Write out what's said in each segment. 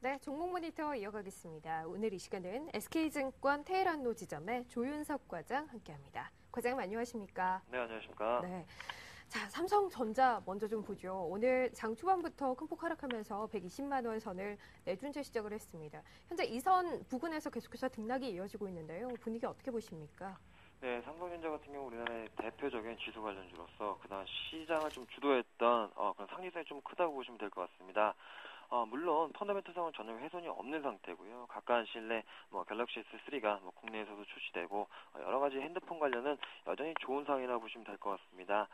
네, 종목 모니터 이어가겠습니다. 오늘 이 시간은 SK증권 테헤란로 지점의 조윤석 과장 함께합니다. 과장님 안녕하십니까? 네, 안녕하십니까. 네. 자, 삼성전자 먼저 좀 보죠. 오늘 장 초반부터 큰 폭 하락하면서 120만 원 선을 내준채 시작을 했습니다. 현재 이 선 부근에서 계속해서 등락이 이어지고 있는데요. 분위기 어떻게 보십니까? 네, 삼성전자 같은 경우 우리나라의 대표적인 지수 관련주로서 그동안 시장을 좀 주도했던 그런 상징성이 좀 크다고 보시면 될 것 같습니다. 물론 펀더멘털상은 전혀 훼손이 없는 상태고요. 가까운 시일 내 갤럭시 S3가 국내에서도 출시되고 여러 가지 핸드폰 관련은 여전히 좋은 상황이라고 보시면 될 것 같습니다.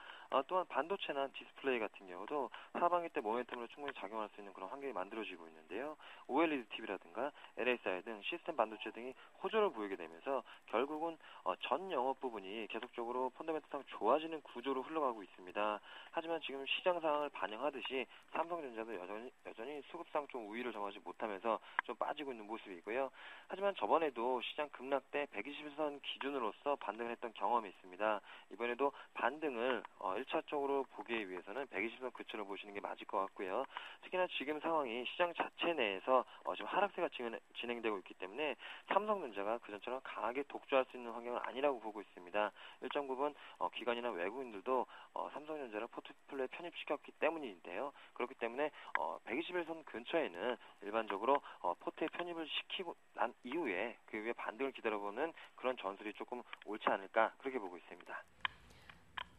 또한 반도체나 디스플레이 같은 경우도 하반기 때 모멘텀으로 충분히 작용할 수 있는 그런 환경이 만들어지고 있는데요. OLED TV라든가 LSI 등 시스템 반도체 등이 호조를 보이게 되면서 결국은 전 영업 부분이 계속적으로 펀더멘털상 좋아지는 구조로 흘러가고 있습니다. 하지만 지금 시장 상황을 반영하듯이 삼성전자도 여전히 수급상 좀 우위를 점하지 못하면서 좀 빠지고 있는 모습이고요. 하지만 저번에도 시장 급락 때 120선 기준으로서 반등을 했던 경험이 있습니다. 이번에도 반등을 1차적으로 보기 위해서는 120선 근처를 보시는 게 맞을 것 같고요. 특히나 지금 상황이 시장 자체 내에서 지금 하락세가 진행되고 있기 때문에 삼성전자가 그전처럼 강하게 독주할 수 있는 환경은 아니라고 보고 있습니다. 일정 부분 기관이나 외국인들도 삼성전자를 포트폴리오에 편입시켰기 때문인데요. 그렇기 때문에 121선 근처에는 일반적으로 포트에 편입을 시키고 난 이후에 그 위에 반등을 기다려보는 그런 전술이 조금 옳지 않을까 그렇게 보고 있습니다.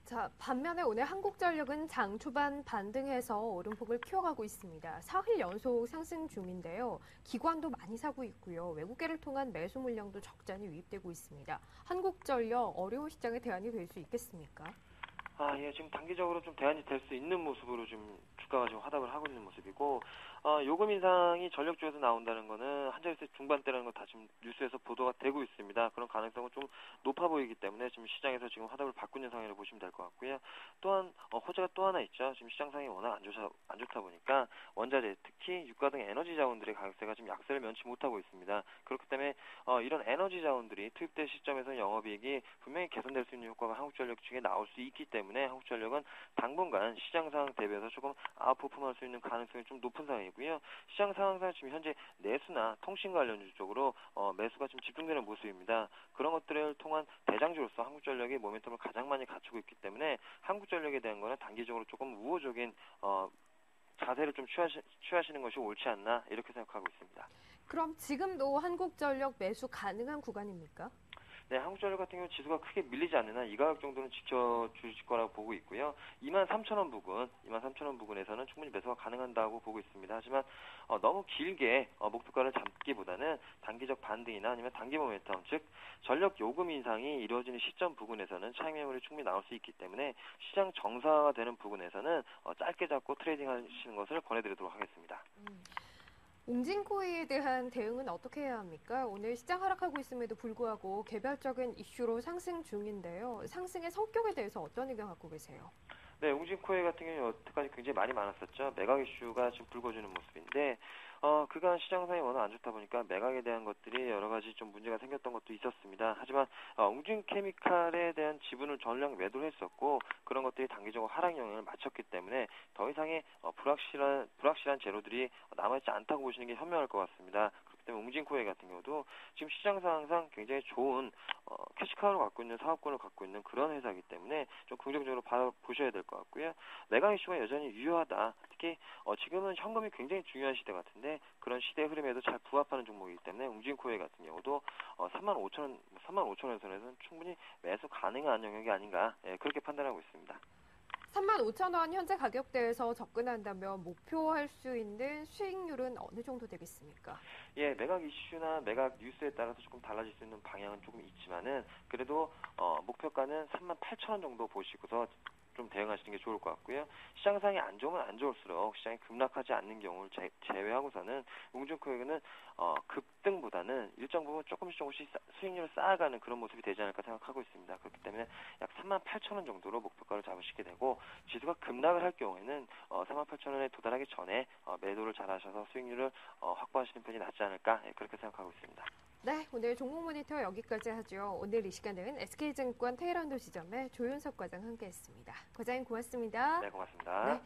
자, 반면에 오늘 한국전력은 장 초반 반등해서 오름폭을 키워가고 있습니다. 4일 연속 상승 중인데요. 기관도 많이 사고 있고요. 외국계를 통한 매수 물량도 적잖이 유입되고 있습니다. 한국전력 어려운 시장에 대안이 될 수 있겠습니까? 예, 지금 단기적으로 좀 대안이 될 수 있는 모습으로 지금 주가가 지금 하락을 하고 있는 모습이고, 요금 인상이 전력주에서 나온다는 거는 한 자릿수 중반대라는 거 다 지금 뉴스에서 보도가 되고 있습니다. 그런 가능성은 좀 높아 보이기 때문에 지금 시장에서 지금 화답을 받고 있는 상황이라고 보시면 될 것 같고요. 또한 호재가 또 하나 있죠. 지금 시장 상황이 워낙 안 좋다 보니까 원자재, 특히 유가 등 에너지 자원들의 가격세가 지금 약세를 면치 못하고 있습니다. 그렇기 때문에 이런 에너지 자원들이 투입될 시점에서 영업이익이 분명히 개선될 수 있는 효과가 한국전력 측에 나올 수 있기 때문에 한국전력은 당분간 시장 상황 대비해서 조금 아웃퍼폼할 수 있는 가능성이 좀 높은 상황이고요. 시장 상황상 지금 현재 내수나 통신 관련주 쪽으로 매수가 좀 집중되는 모습입니다. 그런 것들을 통한 대장주로서 한국전력이 모멘텀을 가장 많이 갖추고 있기 때문에 한국전력에 대한 거는 단기적으로 조금 우호적인 자세를 좀 취하시는 것이 옳지 않나 이렇게 생각하고 있습니다. 그럼 지금도 한국전력 매수 가능한 구간입니까? 네, 한국전력 같은 경우 지수가 크게 밀리지 않는 한 이 가격 정도는 지켜주실 거라고 보고 있고요. 23,000원 부근에서는 충분히 매수가 가능하다고 보고 있습니다. 하지만 너무 길게 목표가를 잡기보다는 단기적 반등이나 아니면 단기 모멘텀, 즉 전력 요금 인상이 이루어지는 시점 부근에서는 차익 매물이 충분히 나올 수 있기 때문에 시장 정상화가 되는 부근에서는 짧게 잡고 트레이딩 하시는 것을 권해드리도록 하겠습니다. 웅진코이에 대한 대응은 어떻게 해야 합니까? 오늘 시장 하락하고 있음에도 불구하고 개별적인 이슈로 상승 중인데요. 상승의 성격에 대해서 어떤 의견 갖고 계세요? 네, 웅진코에 같은 경우는 여태까지 굉장히 많이 많았었죠. 매각 이슈가 지금 불거지는 모습인데, 그간 시장 상황이 워낙 안 좋다 보니까 매각에 대한 것들이 여러 가지 좀 문제가 생겼던 것도 있었습니다. 하지만, 웅진케미칼에 대한 지분을 전량 매도를 했었고, 그런 것들이 단기적으로 하락 영향을 미쳤기 때문에 더 이상의 불확실한 재료들이 남아있지 않다고 보시는 게 현명할 것 같습니다. 그렇기 때문에 웅진코에 같은 경우도 지금 시장 상황상 굉장히 좋은 캐시카우를 갖고 있는 사업권을 갖고 있는 그런 회사이기 때문에 좀 긍정적으로 보셔야 될 것 같고요. 매각 이슈가 여전히 유효하다. 특히 지금은 현금이 굉장히 중요한 시대 같은데 그런 시대의 흐름에도 잘 부합하는 종목이기 때문에 웅진코에 같은 경우도 35,000원 선에서는 충분히 매수 가능한 영역이 아닌가 그렇게 판단하고 있습니다. 35,000원 현재 가격대에서 접근한다면 목표할 수 있는 수익률은 어느 정도 되겠습니까? 예, 매각 이슈나 매각 뉴스에 따라서 조금 달라질 수 있는 방향은 조금 있지만은 그래도 목표가는 38,000원 정도 보시고서 좀 대응하시는 게 좋을 것 같고요. 시장 상황이 안 좋으면 안 좋을수록 시장이 급락하지 않는 경우를 제외하고서는 웅진코에는 급등보다는 일정 부분 조금씩 수익률을 쌓아가는 그런 모습이 되지 않을까 생각하고 있습니다. 그렇기 때문에 약 38,000원 정도로 목표가를 잡으시게 되고 지수가 급락을 할 경우에는 38,000원에 도달하기 전에 매도를 잘 하셔서 수익률을 확보하시는 편이 낫지 않을까 그렇게 생각하고 있습니다. 네, 오늘 종목 모니터 여기까지 하죠. 오늘 이 시간은 SK증권 테헤란로 지점의 조윤석 과장 함께했습니다. 과장님 고맙습니다. 네, 고맙습니다. 네.